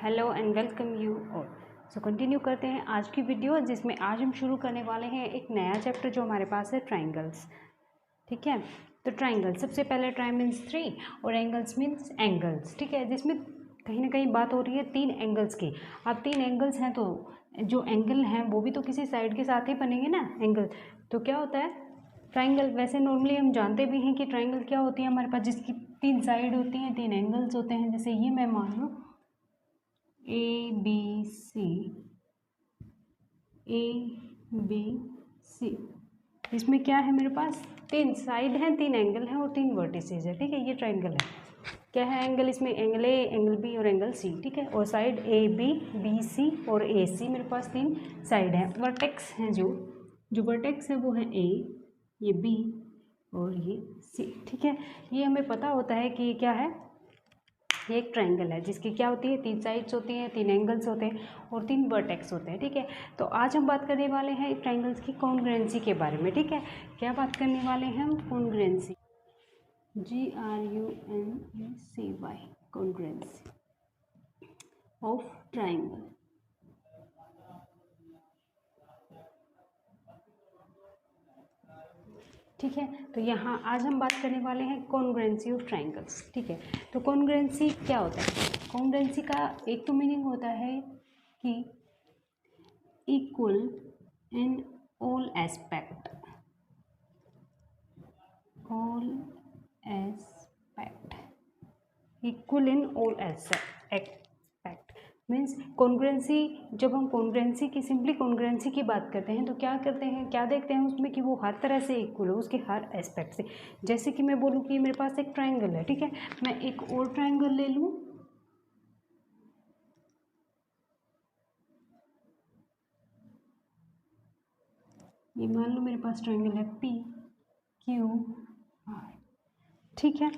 Hello and welcome you all. So continue करते हैं आज की वीडियो, जिसमें आज हम शुरू करने वाले हैं एक नया चैप्टर जो हमारे पास है ट्राइंगल्स। ठीक है, तो ट्राइंगल सबसे पहले ट्राई मीन्स 3 और एंगल्स मीन्स एंगल्स। ठीक है, जिसमें कहीं ना कहीं बात हो रही है 3 एंगल्स की। अब 3 एंगल्स हैं तो जो एंगल हैं वो भी तो किसी साइड के साथ ही बनेंगे ना एंगल। तो क्या होता है ट्राइंगल? वैसे नॉर्मली हम जानते भी हैं कि ट्राइंगल क्या होती है हमारे पास, जिसकी 3 साइड होती हैं, 3 एंगल्स होते हैं। जैसे ये मैं मान लूँ ABC, ABC, इसमें क्या है मेरे पास 3 साइड हैं, 3 एंगल हैं और 3 वर्टिसेस है। ठीक है, ये ट्राइंगल है। क्या है एंगल? इसमें एंगल ए, एंगल बी और एंगल सी। ठीक है, और साइड AB, BC और AC, मेरे पास 3 साइड हैं। वर्टेक्स हैं जो वर्टेक्स है वो है A, ये B और ये C। ठीक है, ये हमें पता होता है कि ये क्या है, ये एक ट्राइंगल है जिसकी क्या होती है 3 साइड्स होती हैं, 3 एंगल्स होते हैं और 3 वर्टेक्स होते हैं। ठीक है, तो आज हम बात करने वाले हैं ट्राइंगल्स की कॉन्ग्रुएंसी के बारे में। ठीक है, क्या बात करने वाले हैं हम? Congruency, GRUNECY, congruency of triangle. ठीक है, तो यहाँ आज हम बात करने वाले हैं कॉन्ग्रुएंसी ऑफ ट्राइंगल्स। ठीक है, तो कॉन्ग्रुएंसी क्या होता है? कॉन्ग्रुएंसी का एक तो मीनिंग होता है कि equal in all aspect, equal in all aspect means congruency. जब हम कॉन्ग्रुएंसी की, सिंपली कॉन्ग्रुएंसी की बात करते हैं तो क्या करते हैं, क्या देखते हैं उसमें कि वो हर तरह से इक्वल हो, उसके हर एस्पेक्ट से। जैसे कि मैं बोलूँ कि मेरे पास एक ट्राइंगल है। ठीक है, मैं एक और ट्राइंगल ले लूँ, ये मान लो मेरे पास ट्राइंगल है PQR। ठीक है,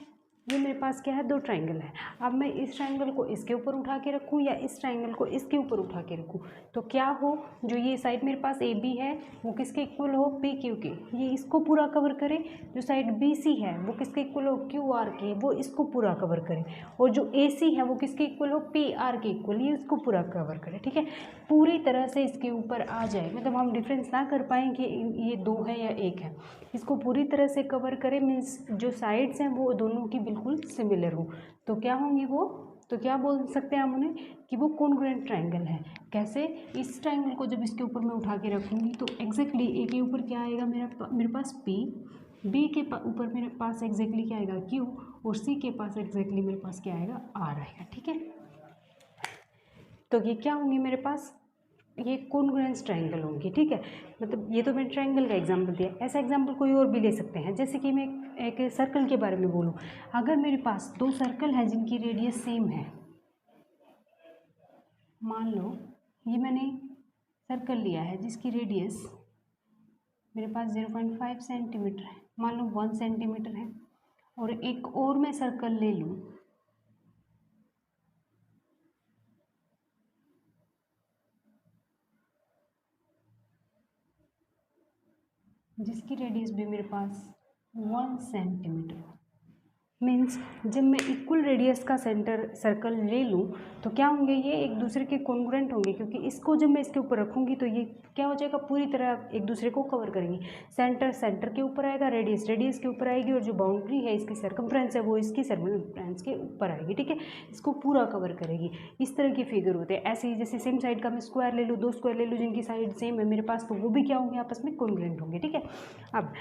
ये मेरे पास क्या है, 2 ट्राइंगल है। अब मैं इस ट्राइंगल को इसके ऊपर उठा के रखूँ या इस ट्राइंगल को इसके ऊपर उठा के रखूँ, तो क्या हो, जो ये साइड मेरे पास AB है वो किसके इक्वल हो? PQ के, ये इसको पूरा कवर करे। जो साइड BC है वो किसके इक्वल हो? QR के, वो इसको पूरा कवर करे। और जो AC है वो किसके इक्वल हो? PR के इक्वल, ये इसको पूरा कवर करे। ठीक है, पूरी तरह से इसके ऊपर आ जाए, मतलब हम डिफरेंस ना कर पाएँ कि ये 2 है या 1 है, इसको पूरी तरह से कवर करे। मीन्स जो साइड्स हैं वो दोनों की बिल्कुल सिमिलर हो, तो क्या होंगी वो, तो क्या बोल सकते हैं हम उन्हें कि वो कॉन्ग्रुएंट ट्राइंगल है। कैसे? इस ट्राइंगल को जब इसके ऊपर मैं उठा के रखूँगी तो एग्जैक्टली ए के ऊपर क्या आएगा, मेरे पास P, B के ऊपर मेरे पास एग्जैक्टली क्या आएगा Q, और C के पास एग्जैक्टली मेरे पास क्या आएगा R आएगा। ठीक है, तो ये क्या होंगे मेरे पास, ये कॉन्ग्रुएंस ट्राइंगल होंगी। ठीक है, मतलब ये तो मैंने ट्राइंगल का एग्जांपल दिया, ऐसा एग्जांपल कोई और भी ले सकते हैं। जैसे कि मैं एक सर्कल के बारे में बोलूँ, अगर मेरे पास 2 सर्कल हैं जिनकी रेडियस सेम है, मान लो ये मैंने सर्कल लिया है जिसकी रेडियस मेरे पास 0.5 सेंटीमीटर है, मान लो 1 सेंटीमीटर है, और एक और मैं सर्कल ले लूँ जिसकी रेडियस भी मेरे पास 1 सेंटीमीटर हो। मीन्स जब मैं इक्वल रेडियस का सेंटर सर्कल ले लूँ तो क्या होंगे, ये एक दूसरे के कॉन्ग्रुएंट होंगे, क्योंकि इसको जब मैं इसके ऊपर रखूँगी तो ये क्या हो जाएगा, पूरी तरह एक दूसरे को कवर करेंगी। सेंटर के ऊपर आएगा, रेडियस के ऊपर आएगी, और जो बाउंड्री है इसकी सर्कमफ्रेंस है वो इसकी सर्कमफ्रेंस के ऊपर आएगी। ठीक है, इसको पूरा कवर करेगी। इस तरह की फिगर होते हैं। ऐसे ही जैसे सेम साइड का मैं स्क्वायर ले लूँ, 2 स्क्वायर ले लूँ जिनकी साइड सेम है मेरे पास, तो वो भी क्या होंगे, आपस में कॉन्ग्रुएंट होंगे। ठीक है, अब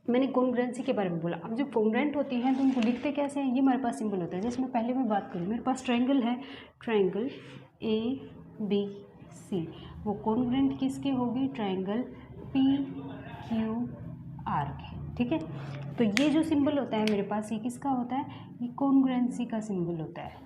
मैंने कॉन्ग्रुएंसी के बारे में बोला। अब जब कॉन्ग्रुएंट होती हैं तो उनको लिखते कैसे हैं, ये हमारे पास सिंबल होता है। जैसे मैं पहले मैं बात करूँ, मेरे पास ट्राइंगल है, ट्राइंगल ABC, वो कॉन्ग्रुएंट किसके होगी, ट्राइंगल PQR के। ठीक है, तो ये जो सिंबल होता है मेरे पास, ये किसका होता है, ये कॉन्ग्रुएंसी का सिंबल होता है।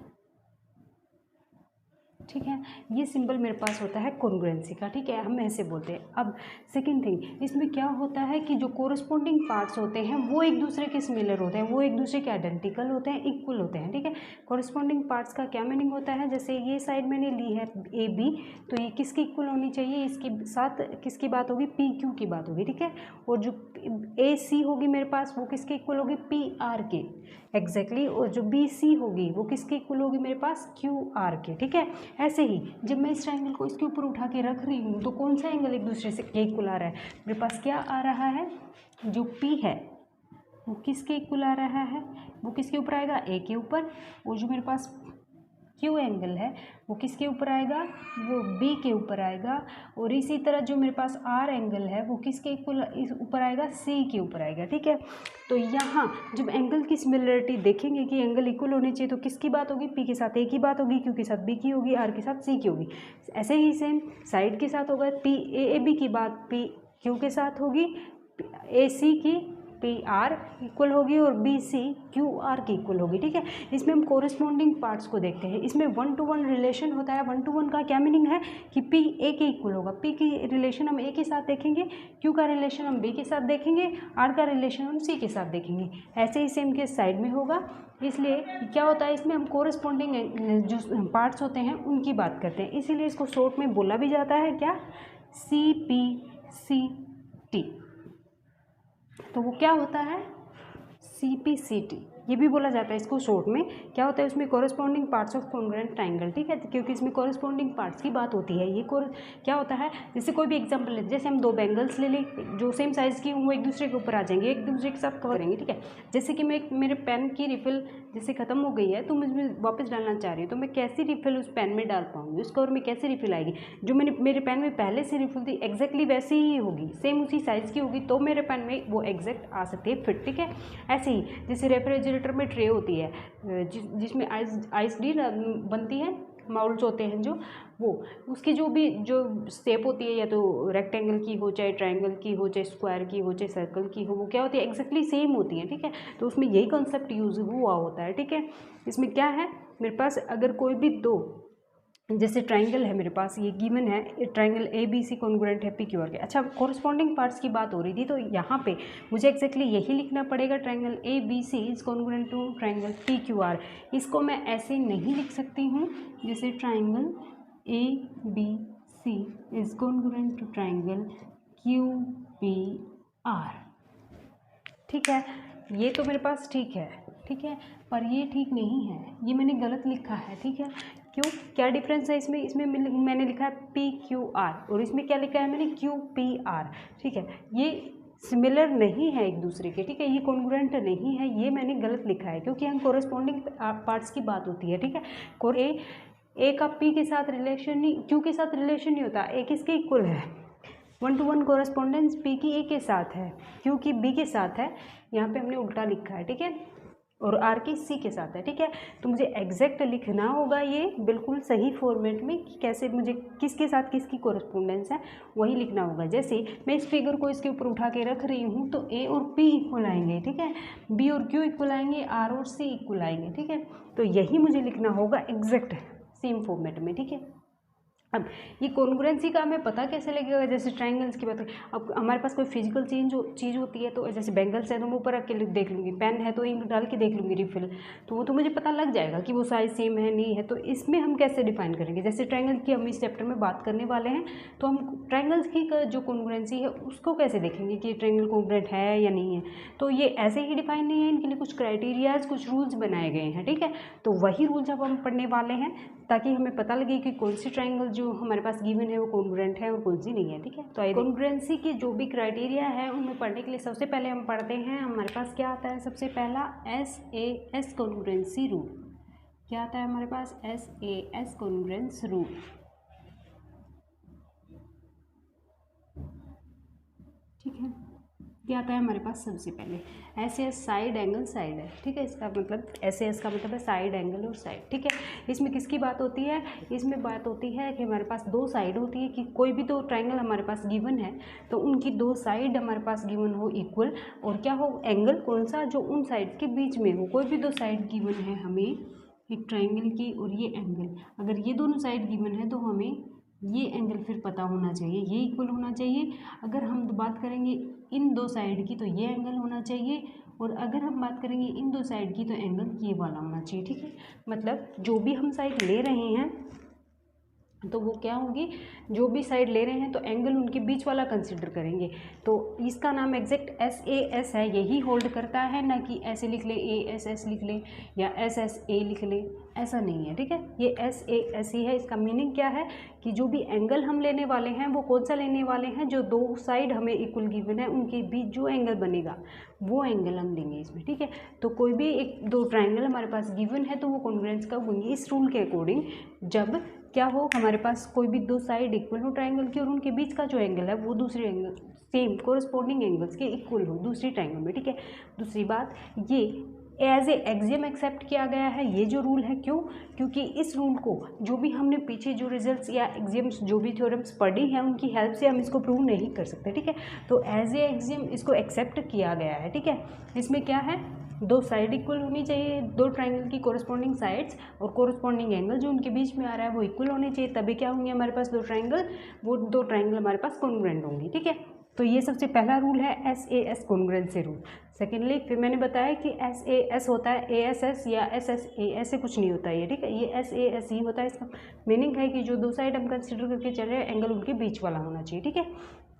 ठीक है, ये सिंबल मेरे पास होता है कॉन्ग्रुएंसी का। ठीक है, हम ऐसे बोलते हैं। अब सेकंड थिंग, इसमें क्या होता है कि जो कोरस्पॉन्डिंग पार्ट्स होते हैं वो एक दूसरे के सिमिलर होते हैं, वो एक दूसरे के आइडेंटिकल होते हैं, इक्वल होते हैं। ठीक है, कोरस्पॉन्डिंग पार्ट्स का क्या मीनिंग होता है, जैसे ये साइड मैंने ली है AB, तो ये किसकी इक्वल होनी चाहिए, इसके साथ किसकी बात होगी, PQ की बात होगी। ठीक है, और जो AC होगी मेरे पास वो किसके इक्वल होगी, PR के। एग्जैक्टली और जो बी सी होगी वो किसके इक्वल होगी मेरे पास क्यू आर के, ठीक है। ऐसे ही जब मैं इस ट्राइंगल को इसके ऊपर उठा के रख रही हूँ तो कौन सा एंगल एक दूसरे से के इक्वल आ रहा है, मेरे पास क्या आ रहा है, जो पी है वो किसके इक्वल आ रहा है, वो किसके ऊपर आएगा, ए के ऊपर, और जो मेरे पास क्यू एंगल है वो किसके ऊपर आएगा, वो बी के ऊपर आएगा। और इसी तरह जो मेरे पास आर एंगल है वो किसके इक्वल ऊपर आएगा, सी के ऊपर आएगा, ठीक है। तो यहाँ जब एंगल की सिमिलरिटी देखेंगे कि एंगल इक्वल होने चाहिए तो किसकी बात होगी, पी के साथ ए की बात होगी, क्यू के साथ बी की होगी, आर के साथ सी की होगी। ऐसे ही सेम साइड के साथ होगा, पी ए बी की बात पी क्यू के साथ होगी, ए सी की पी आर इक्वल होगी और बी सी क्यू आर की इक्वल होगी, ठीक है। इसमें हम कोरिस्पॉन्डिंग पार्ट्स को देखते हैं। इसमें 1 to 1 रिलेशन होता है। 1 to 1 का क्या मीनिंग है कि पी ए के इक्वल होगा, पी की रिलेशन हम ए के साथ देखेंगे, क्यू का रिलेशन हम बी के साथ देखेंगे, आर का रिलेशन हम सी के साथ देखेंगे। ऐसे ही सेम केस साइड में होगा। इसलिए क्या होता है, इसमें हम कोरिस्पॉन्डिंग जो पार्ट्स होते हैं उनकी बात करते हैं, इसीलिए इसको शॉर्ट में बोला भी जाता है क्या, सी पी सी टी। तो वो क्या होता है, सी पी सी टी, ये भी बोला जाता है इसको शॉर्ट में। क्या होता है, उसमें corresponding parts of congruent triangle, ठीक है, क्योंकि इसमें कोरिस्पॉन्डिंग पार्ट्स की बात होती है। ये क्या होता है, जैसे कोई भी एग्जांपल ले, जैसे हम 2 बैंगल्स ले लें जो सेम साइज़ की वो एक दूसरे के ऊपर आ जाएंगे, एक दूसरे के साथ कवर करेंगे, ठीक है। जैसे कि मेरे पेन की रिफिल जैसे ख़त्म हो गई है तो मुझे वापस डालना चाह रही हूँ, तो मैं कैसी रिफिल उस पेन में डाल पाऊँगी, उस कवर में कैसे रिफिल आएगी, जो मेरे पेन में पहले से रिफिल थी एग्जैक्टली वैसी ही होगी, सेम उसी साइज़ की होगी, तो मेरे पेन में वो एग्जैक्ट आ सकती है फिट, ठीक है। ऐसे ही जैसे रेफ्रिजरेटर में ट्रे होती है जिसमें आइस डी बनती है, माउल्स होते हैं जो, वो उसकी जो शेप होती है, या तो रेक्टेंगल की हो, चाहे ट्रायंगल की हो, चाहे स्क्वायर की हो, चाहे सर्कल की हो, वो क्या होती है एग्जैक्टली सेम होती है, ठीक है। तो उसमें यही कॉन्सेप्ट यूज़ हुआ होता है, ठीक है। इसमें क्या है, मेरे पास अगर कोई भी 2 जैसे ट्राइंगल है, मेरे पास ये गिवन है triangle A B C congruent है पी क्यू आर के। अच्छा, कोरिस्पॉन्डिंग पार्ट्स की बात हो रही थी, तो यहाँ पे मुझे एक्जैक्टली यही लिखना पड़ेगा, triangle A B C is congruent to triangle P Q R. इसको मैं ऐसे नहीं लिख सकती हूँ, जैसे triangle A B C is congruent to triangle Q P R, ठीक है। ये तो मेरे पास ठीक है, ठीक है, पर ये ठीक नहीं है, ये मैंने गलत लिखा है, ठीक है। क्यों, क्या डिफरेंस है इसमें, मैंने लिखा है पी क्यू आर और इसमें क्या लिखा है मैंने क्यू पी आर, ठीक है। ये सिमिलर नहीं है एक दूसरे के, ठीक है, ये कॉन्ग्रुएंट नहीं है, ये मैंने गलत लिखा है क्योंकि हम कोरिस्पॉन्डिंग पार्ट्स की बात होती है, ठीक है। ए का पी के साथ रिलेशन नहीं, क्यू के साथ रिलेशन नहीं होता, ए किसके इक्वल है, 1 to 1 कोरेस्पॉन्डेंस पी की ए के साथ है, क्यू की बी के साथ है, यहाँ पे हमने उल्टा लिखा है, ठीक है, और आर की सी के साथ है, ठीक है। तो मुझे एग्जैक्ट लिखना होगा ये बिल्कुल सही फॉर्मेट में कि कैसे मुझे किसके साथ किसकी कोरेस्पॉन्डेंस है वही लिखना होगा। जैसे मैं इस फिगर को इसके ऊपर उठा के रख रही हूँ तो ए और पी इक्वल आएंगे, ठीक है, बी और क्यू इक्वल आएंगे, आर और सी इक्वल आएंगे, ठीक है। तो यही मुझे लिखना होगा एग्जैक्ट सेम फॉर्मेट में, ठीक है। अब ये कॉन्ग्रुएंसी का हमें पता कैसे लगेगा, जैसे ट्रायंगल्स की बात करें, अब हमारे पास कोई फिजिकल चीज़ होती है, तो जैसे बैंगल्स है तो मैं ऊपर रख के देख लूँगी, पेन है तो इंक डाल के देख लूँगी रिफिल, तो वो तो मुझे पता लग जाएगा कि वो साइज़ सेम है नहीं है। तो इसमें हम कैसे डिफाइन करेंगे, जैसे ट्रायंगल की हम इस चैप्टर में बात करने वाले हैं, तो हम ट्रायंगल्स की जो कॉन्ग्रुएंसी है उसको कैसे देखेंगे कि ट्रायंगल कॉन्ग्रुएंट है या नहीं है। तो ये ऐसे ही डिफाइन नहीं है, इनके लिए कुछ क्राइटेरियाज, कुछ रूल्स बनाए गए हैं, ठीक है। तो वही रूल्स अब हम पढ़ने वाले हैं ताकि हमें पता लगे कि कौन सी ट्रायंगल जो हमारे पास गिवन है वो कॉन्ग्रुएंट है और कौन सी नहीं है, ठीक है। तो कॉन्ग्रुएंसी के जो भी क्राइटेरिया है उनमें पढ़ने के लिए सबसे पहले हम पढ़ते हैं, हमारे पास क्या आता है, सबसे पहला SAS कॉन्ग्रुएंसी रूल। क्या आता है हमारे पास, SAS कॉन्ग्रुएंस रूल, ठीक है। क्या आता है हमारे पास सबसे पहले, SAS साइड एंगल साइड है, ठीक है, इसका मतलब SAS का मतलब है साइड एंगल और साइड, ठीक है। इसमें किसकी बात होती है, इसमें बात होती है कि हमारे पास 2 साइड होती है, कि कोई भी 2 ट्रायंगल हमारे पास गिवन है तो उनकी 2 साइड हमारे पास गिवन हो इक्वल, और क्या हो, एंगल कौन सा, जो उन साइड्स के बीच में हो। कोई भी 2 साइड गिवन है हमें एक ट्रायंगल की और ये एंगल, अगर ये दोनों साइड गिवन है तो हमें ये एंगल फिर पता होना चाहिए, ये इक्वल होना चाहिए। अगर हम बात करेंगे इन 2 साइड की तो ये एंगल होना चाहिए, और अगर हम बात करेंगे इन 2 साइड की तो एंगल ये वाला होना चाहिए, ठीक है। मतलब जो भी हम साइड ले रहे हैं तो वो क्या होगी, जो भी साइड ले रहे हैं तो एंगल उनके बीच वाला कंसिडर करेंगे। तो इसका नाम एग्जैक्ट SAS है, यही होल्ड करता है, ना कि ऐसे लिख ले ASS लिख ले या SSA लिख ले, ऐसा नहीं है, ठीक है। ये SAS ही है। इसका मीनिंग क्या है कि जो भी एंगल हम लेने वाले हैं वो कौन सा लेने वाले हैं, जो दो साइड हमें इक्वल गिवन है उनके बीच जो एंगल बनेगा वो एंगल हम लेंगे इसमें, ठीक है। तो कोई भी एक दो ट्राइंगल हमारे पास गिवन है तो वो कॉन्ग्रुएंस कब होंगे, इस रूल के अकॉर्डिंग, जब क्या हो, हमारे पास कोई भी दो साइड इक्वल हो ट्राइंगल की और उनके बीच का जो एंगल है वो दूसरे एंगल सेम कोरस्पॉन्डिंग एंगल्स के इक्वल हो दूसरी ट्राइंगल में, ठीक है। दूसरी बात, ये एज ए एक्सियम एक्सेप्ट किया गया है, ये जो रूल है, क्यों, क्योंकि इस रूल को जो भी हमने पीछे जो रिजल्ट्स या एक्सियम्स जो भी थ्योरम्स पढ़ी हैं उनकी हेल्प से हम इसको प्रूव नहीं कर सकते, ठीक है। तो एज ए एक्सियम इसको एक्सेप्ट किया गया है, ठीक है। इसमें क्या है, दो साइड इक्वल होनी चाहिए, दो ट्राइंगल की कोरस्पॉन्डिंग साइड्स और कोरस्पॉन्डिंग एंगल जो उनके बीच में आ रहा है वो इक्वल होने चाहिए, तभी क्या होंगे हमारे पास दो ट्राइंगल, वो दो ट्राइंगल हमारे पास कॉन्ग्रुएंट होंगी, ठीक है। तो ये सबसे पहला रूल है SAS कॉन्ग्रुएंसी रूल। सेकेंडली फिर मैंने बताया कि SAS होता है ASS या SSA, ऐसे कुछ नहीं होता है ये, ठीक है। ये SAS ही होता है। इसका मीनिंग है कि जो दो साइड हम कंसिडर करके चल रहे हैं एंगल उनके बीच वाला होना चाहिए, ठीक है।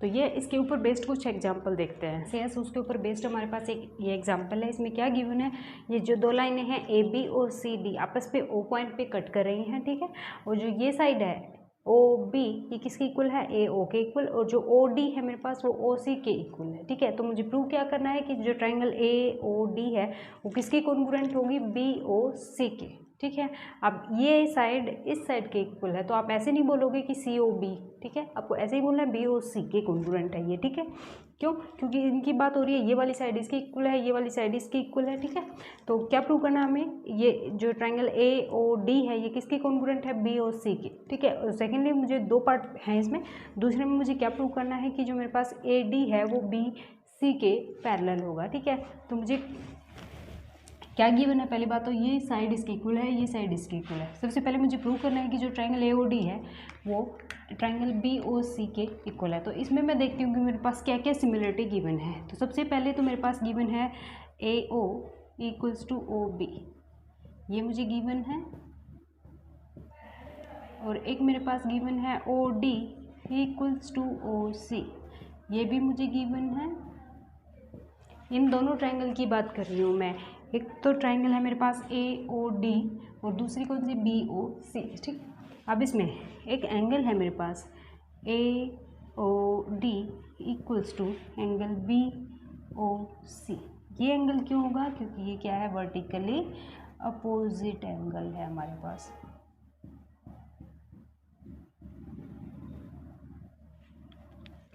तो ये इसके ऊपर बेस्ड कुछ एग्जांपल देखते हैं। CS उसके ऊपर बेस्ड हमारे पास एक ये एग्जांपल है। इसमें क्या गिवन है, ये जो दो लाइनें हैं AB और CD आपस पे O पॉइंट पे कट कर रही हैं, ठीक है। और जो ये साइड है OB ये किसके इक्वल है, AO के इक्वल, और जो OD है मेरे पास वो OC के इक्वल है, ठीक है। तो मुझे प्रूव क्या करना है कि जो ट्राइंगल AOD है वो किसके कॉन्ग्रुएंट होगी, BOC के, ठीक है। अब ये साइड इस साइड के इक्वल है, तो आप ऐसे नहीं बोलोगे कि COB, ठीक है, आपको ऐसे ही बोलना है BOC के कॉन्ग्रुएंट है ये, ठीक है। क्यों, क्योंकि इनकी बात हो रही है, ये वाली साइड इसके इक्वल है, ये वाली साइड इसके इक्वल है, ठीक है। तो क्या प्रूव करना है हमें, ये जो ट्राइंगल AOD है ये किसके कॉन्ग्रुएंट है, BOC के, ठीक है। और सेकेंडली मुझे दो पार्ट हैं इसमें, दूसरे में मुझे क्या प्रूव करना है कि जो मेरे पास AD है वो BC के पैरेलल होगा, ठीक है। तो मुझे क्या गिवन है, पहली बात तो ये साइड इसके इक्वल है, ये साइड इसके इक्वल है। सबसे पहले मुझे प्रूव करना है कि जो ट्राइंगल AOD है वो ट्राइंगल BOC के इक्वल है। तो इसमें मैं देखती हूँ कि मेरे पास क्या क्या सिमिलरिटी गिवन है। तो सबसे पहले तो मेरे पास गिवन है AO इक्वल्स टू OB, ये मुझे गिवन है। और एक मेरे पास गिवन है OD इक्वल्स टू OC, ये भी मुझे गिवन है। इन दोनों ट्राइंगल की बात कर रही हूँ मैं। एक तो ट्राइंगल है मेरे पास AOD और दूसरी कौन सी, BOC, ठीक। अब इसमें एक एंगल है मेरे पास AOD equals to angle BOC। ये एंगल क्यों होगा, क्योंकि ये क्या है, वर्टिकली अपोजिट एंगल है हमारे पास।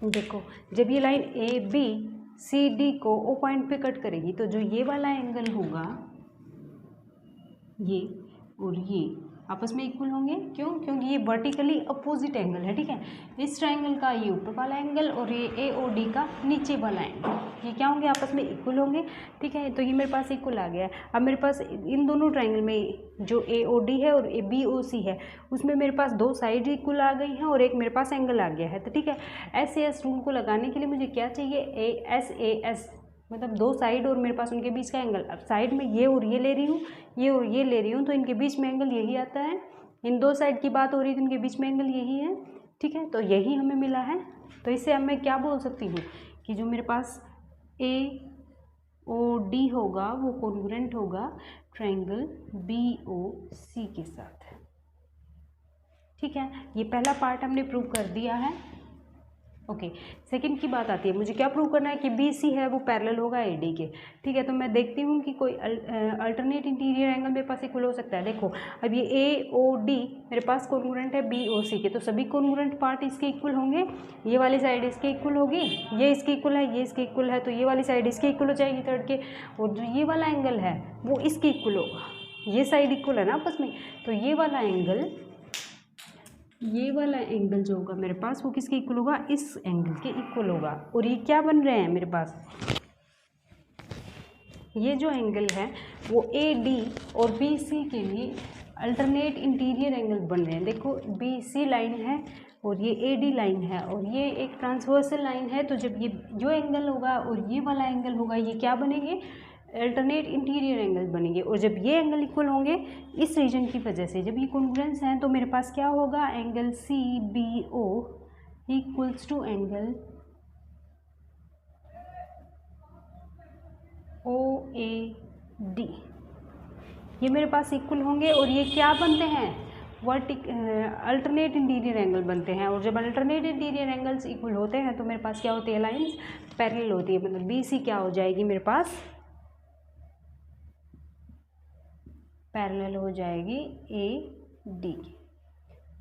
देखो जब ये लाइन ABCD को O पॉइंट पे कट करेगी तो जो ये वाला एंगल होगा, ये और ये आपस में इक्वल होंगे, क्यों, क्योंकि ये वर्टिकली अपोजिट एंगल है, ठीक है। इस ट्राइंगल का ये ऊपर वाला एंगल और ये AOD का नीचे वाला एंगल, ये क्या होंगे, आपस में इक्वल होंगे, ठीक है। तो ये मेरे पास इक्वल आ गया है। अब मेरे पास इन दोनों ट्राइंगल में जो AOD है और BOC है उसमें मेरे पास दो साइड इक्वल आ गई हैं और एक मेरे पास एंगल आ गया है, तो ठीक है। SAS रूल को लगाने के लिए मुझे क्या चाहिए, SAS मतलब दो साइड और मेरे पास उनके बीच का एंगल। अब साइड में ये और ये ले रही हूँ, ये और ये ले रही हूँ, तो इनके बीच में एंगल यही आता है। इन दो साइड की बात हो रही है तो इनके बीच में एंगल यही है, ठीक है। तो यही हमें मिला है। तो इससे अब मैं क्या बोल सकती हूँ कि जो मेरे पास AOD होगा वो कॉन्ग्रुएंट होगा ट्राइंगल BOC के साथ, ठीक है। ये पहला पार्ट हमने प्रूव कर दिया है, ओके। सेकंड की बात आती है, मुझे क्या प्रूव करना है कि BC है वो पैरेलल होगा AD के, ठीक है। तो मैं देखती हूँ कि कोई अल्टरनेट इंटीरियर एंगल मेरे पास इक्वल हो सकता है। देखो अब ये AOD मेरे पास कॉन्ग्रुएंट है BOC के, तो सभी कॉन्ग्रुएंट पार्ट इसके इक्वल होंगे। ये वाली साइड इसके इक्वल होगी, ये इसके इक्वल है, ये इसके इक्वल है, तो ये वाली साइड इसके इक्वल हो जाएगी थर्ड के, और जो ये वाला एंगल है वो इसके इक्वल होगा। ये साइड इक्वल है ना आपस में, तो ये वाला एंगल जो होगा मेरे पास वो किसके इक्वल होगा, इस एंगल के इक्वल होगा। और ये क्या बन रहे हैं मेरे पास, ये जो एंगल है वो AD और BC के लिए अल्टरनेट इंटीरियर एंगल बन रहे हैं। देखो BC लाइन है और ये AD लाइन है और ये एक ट्रांसवर्सल लाइन है, तो जब ये जो एंगल होगा और ये वाला एंगल होगा ये क्या बनेंगे, अल्टरनेट इंटीरियर एंगल बनेंगे, और जब ये एंगल इक्वल होंगे इस रीजन की वजह से, जब ये कॉन्ग्रुएंस हैं तो मेरे पास क्या होगा, angle C B O equals to angle O A D, ये मेरे पास इक्वल होंगे और ये क्या बनते हैं, अल्टरनेट इंटीरियर एंगल बनते हैं। और जब अल्टरनेट इंटीरियर एंगल्स इक्वल होते हैं तो मेरे पास क्या होती है, लाइंस पैरेलल होती है, मतलब बी सी क्या हो जाएगी मेरे पास, पैरेलल हो जाएगी ए डी।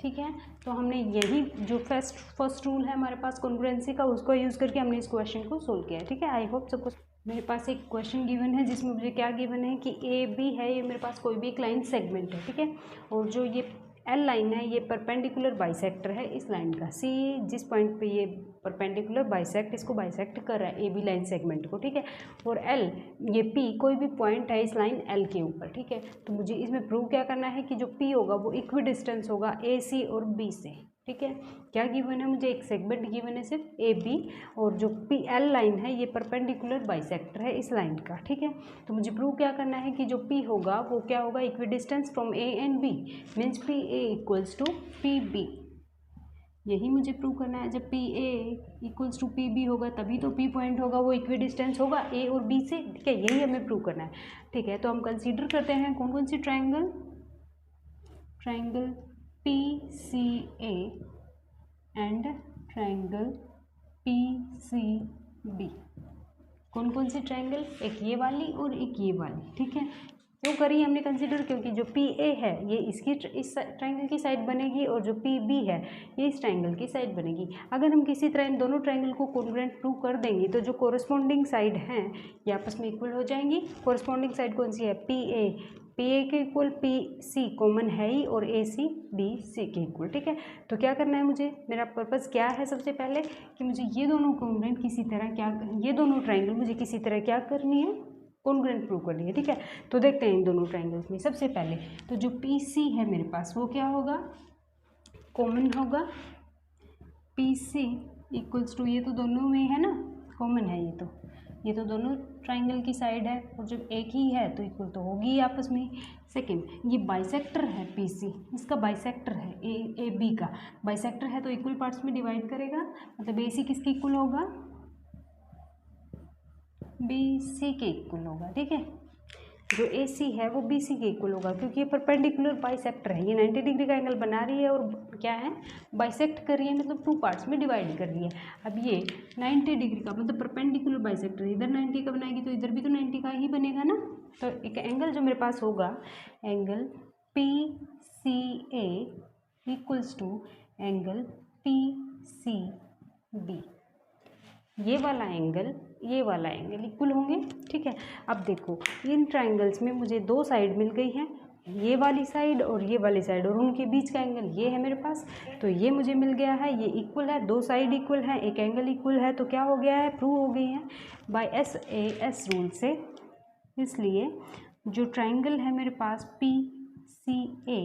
ठीक है, तो हमने यही जो फर्स्ट रूल है हमारे पास कॉन्ग्रुएंसी का, उसको यूज़ करके हमने इस क्वेश्चन को सोल्व किया है। ठीक है, आई होप सबको। मेरे पास एक क्वेश्चन गिवन है जिसमें मुझे क्या गिवन है कि ए बी है, ये मेरे पास कोई भी एक लाइन सेगमेंट है। ठीक है, और जो ये एल लाइन है ये परपेंडिकुलर बाइसेक्टर है इस लाइन का, सी जिस पॉइंट पे ये परपेंडिकुलर बाइसेक्ट इसको बाइसेक्ट कर रहा है ए बी लाइन सेगमेंट को। ठीक है, और एल ये पी कोई भी पॉइंट है इस लाइन एल के ऊपर। ठीक है, तो मुझे इसमें प्रूव क्या करना है कि जो पी होगा वो इक्वी डिस्टेंस होगा ए सी और बी से। ठीक है, क्या गिवन है मुझे, एक सेगमेंट गिवन है सिर्फ ए बी, और जो पी एल लाइन है ये परपेंडिकुलर बाइसेक्टर है इस लाइन का। ठीक है, तो मुझे प्रूव क्या करना है कि जो पी होगा वो क्या होगा, equidistance from A and B, means P A equals to P B. यही मुझे प्रूव करना है, जब P A equals to P B होगा तभी तो पी पॉइंट होगा वो इक्वी डिस्टेंस होगा ए और बी से। ठीक है, यही हमें प्रूव करना है। ठीक है, तो हम कंसीडर करते हैं कौन कौन सी triangle, triangle PCA and triangle PCB। कौन कौन सी ट्राइंगल, एक ये वाली और एक ये वाली। ठीक है, क्यों करी हमने कंसीडर, क्योंकि जो PA है ये इसकी इस ट्राइंगल की साइड बनेगी और जो PB है ये इस ट्राइंगल की साइड बनेगी। अगर हम किसी तरह इन दोनों ट्राइंगल को कॉन्ग्रुएंट प्रूव कर देंगे तो जो कोरस्पॉन्डिंग साइड हैं ये आपस में इक्वल हो जाएंगी। कोरस्पॉन्डिंग साइड कौन सी है, PA के इक्वल PC कॉमन है ही, और AC BC के इक्वल। ठीक है, तो क्या करना है मुझे, मेरा पर्पज़ क्या है, सबसे पहले कि मुझे ये दोनों कॉन्ग्रुएंट किसी तरह क्या, ये दोनों ट्राइंगल मुझे किसी तरह क्या करनी है, कॉन्ग्रुएंट प्रूव करनी है। ठीक है, तो देखते हैं इन दोनों ट्राइंगल्स में। सबसे पहले तो जो PC है मेरे पास वो क्या होगा, कॉमन होगा, PC इक्वल्स टू, ये तो दोनों में है ना, कॉमन है ये तो दोनों ट्राइंगल की साइड है, और जब एक ही है तो इक्वल तो होगी ही आपस में। सेकंड, ये बाइसेक्टर है PC, इसका बाइसेक्टर है ए बी का बाइसेक्टर है तो इक्वल पार्ट्स में डिवाइड करेगा, मतलब AC किसके इक्वल होगा, BC के इक्वल होगा। ठीक है, जो AC है वो BC के इक्वल होगा, क्योंकि ये परपेंडिकुलर बाइसेक्टर है, ये 90 डिग्री का एंगल बना रही है और क्या है, बाइसेक्ट कर रही है, मतलब 2 पार्ट्स में डिवाइड कर रही है। अब ये 90 डिग्री का मतलब परपेंडिकुलर बाइसेक्टर, इधर 90 का बनाएगी तो इधर भी तो 90 का ही बनेगा ना। तो एक एंगल जो मेरे पास होगा, angle PCA equals to angle PCB, ये वाला एंगल इक्वल होंगे। ठीक है, अब देखो इन ट्राइंगल्स में मुझे 2 साइड मिल गई हैं, ये वाली साइड और ये वाली साइड, और उनके बीच का एंगल ये है मेरे पास, तो ये मुझे मिल गया है, ये इक्वल है, 2 साइड इक्वल है, एक एंगल इक्वल है, तो क्या हो गया है, प्रूव हो गई है बाय SAS रूल से। इसलिए जो ट्राइंगल है मेरे पास PCA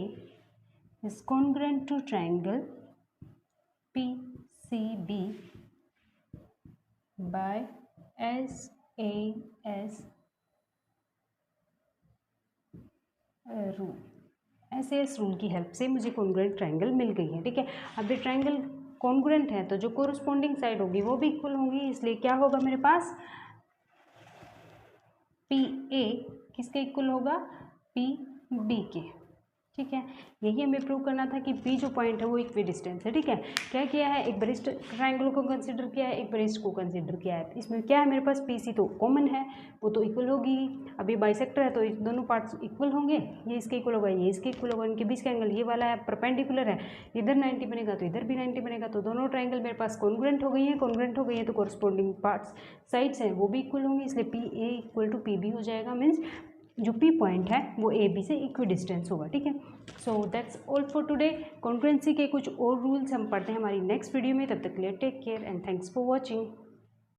is congruent to triangle PCB by SAS rule. SAS rule की हेल्प से मुझे कॉन्ग्रुएंट ट्राइंगल मिल गई है। ठीक है, अब ये ट्राइंगल कॉन्ग्रुएंट है तो जो कोरस्पॉन्डिंग साइड होगी वो भी इक्वल होंगी, इसलिए क्या होगा मेरे पास, PA किसके इक्वल होगा, PB के। ठीक है, यही हमें प्रूव करना था कि P जो पॉइंट है वो इक्वी डिस्टेंस है। ठीक है, क्या किया है, एक बरिस्ट ट्राइंगल को कंसीडर किया है, एक बरिस्ट को कंसीडर किया है। इसमें क्या है मेरे पास, PC तो कॉमन है, वो तो इक्वल होगी। अब ये बाइसेक्टर है तो दोनों पार्ट्स इक्वल होंगे, ये इसके इक्वल होगा, ये इसके इक्वल होगा, इनके बीच का एंगल ये वाला है, परपेंडिकुलर है, इधर 90 बनेगा तो इधर भी 90 बनेगा, तो दोनों ट्राइंगल मेरे पास कॉन्ग्रुएंट हो गई है, तो कोरस्पॉन्डिंग पार्ट्स साइड्स हैं वो भी इक्वल होंगी, इसलिए PA इक्वल टू PB हो जाएगा, मीन्स जो P पॉइंट है वो AB से इक्वी डिस्टेंस होगा। ठीक है, so that's all for today. Congruency के कुछ और रूल्स हम पढ़ते हैं हमारी नेक्स्ट वीडियो में, तब तक के लिए take care and thanks for watching.